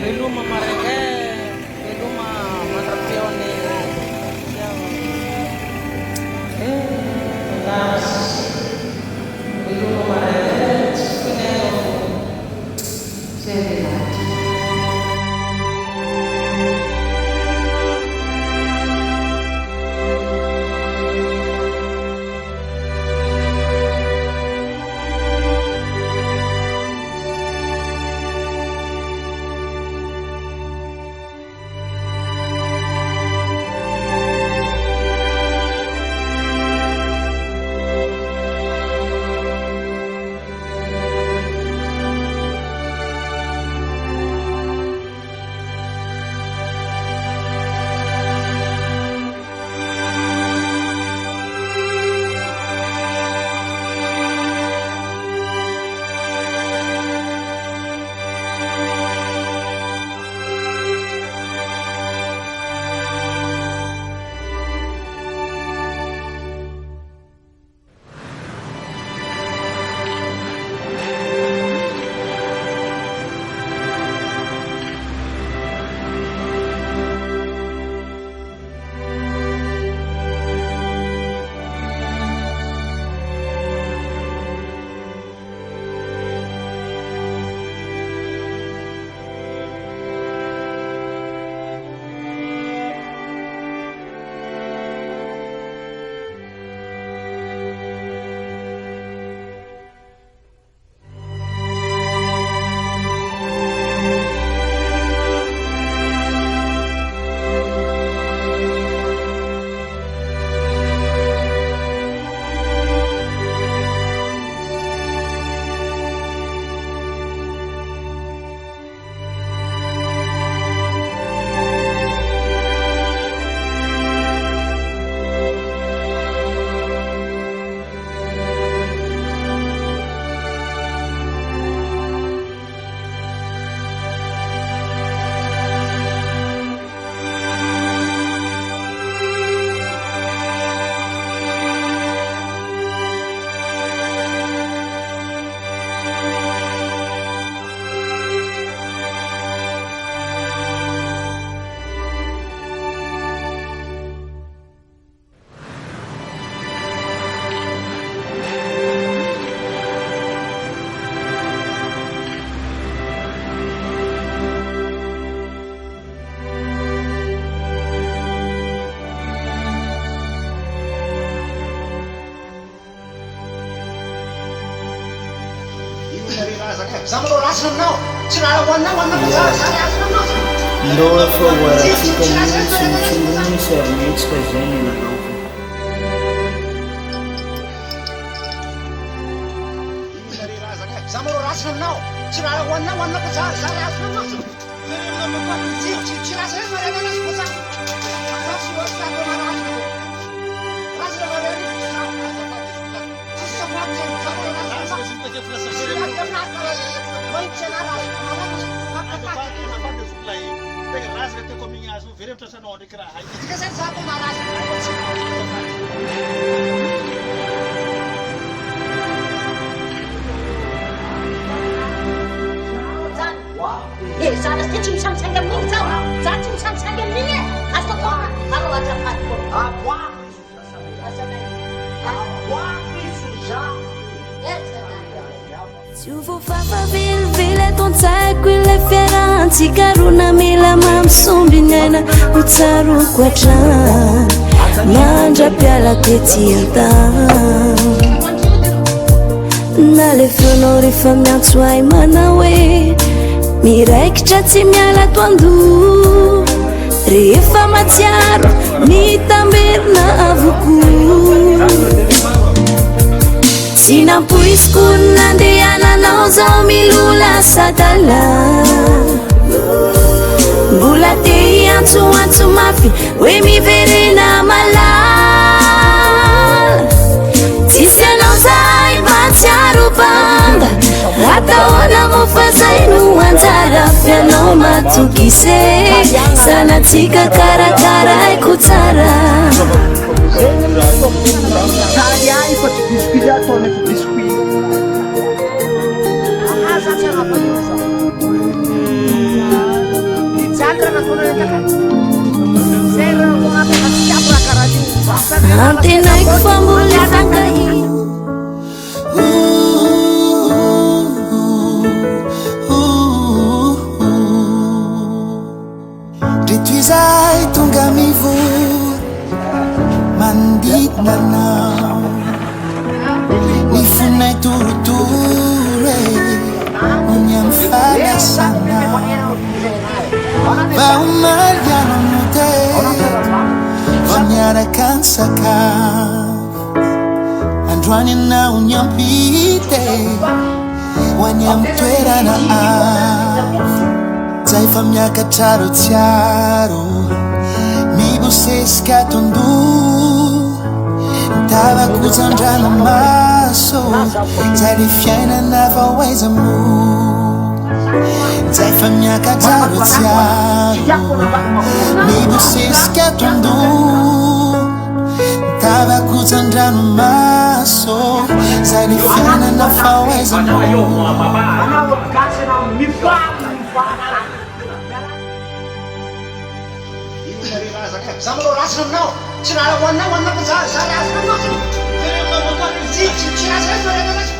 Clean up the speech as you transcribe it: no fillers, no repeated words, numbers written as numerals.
Iluma mareke, iluma matrazione. Las iluma mareke, spinello. Senti. Ndoa favoratika misy mitsongony sy arimetsika zay ny anaovana. Sana dia cuma sang yang minta, saya cuma sang yang ni. Asal kau kalau aja patut. Apa? Se o vovava vilevile tontsako ilay fiarantsika rona mila mampisombinaina ho tsaroko hatrany mandra-piala tetsy an-tany nalefonao rehefa miantso ahy manao hoe miraikitra tsy miala toando rehefa matsiaro mitamberina avoko tsy nampoisiko nandehananao zao milola sadala mbola te hiantsoantso mafy hoe miverena malala tsisy anao zay matsiaro banga ataona mo fa zay no anjara fianao matokise sanatsika karakaraiko tsara antenaiko fa mbola fangahiny reto izay tonga mivory manodidina anao ny fonay torotoro ony amy fanasana va omaly ano mote va miaraka ny sakafo androany anao ny ampite hoany amy toerana afo zay fa miakatraro tsiaro mibosesika tondo tavako zandrano maso zay le fiainana fa hoaizamo zay fa miakatraro tsiaro mibosesika tondo tavako zandrano maso zay le fiainana fa hoaizamo Zamalo rasina aminao tsy raha hoaninao hoanina fa za rasina aminao tsy rasa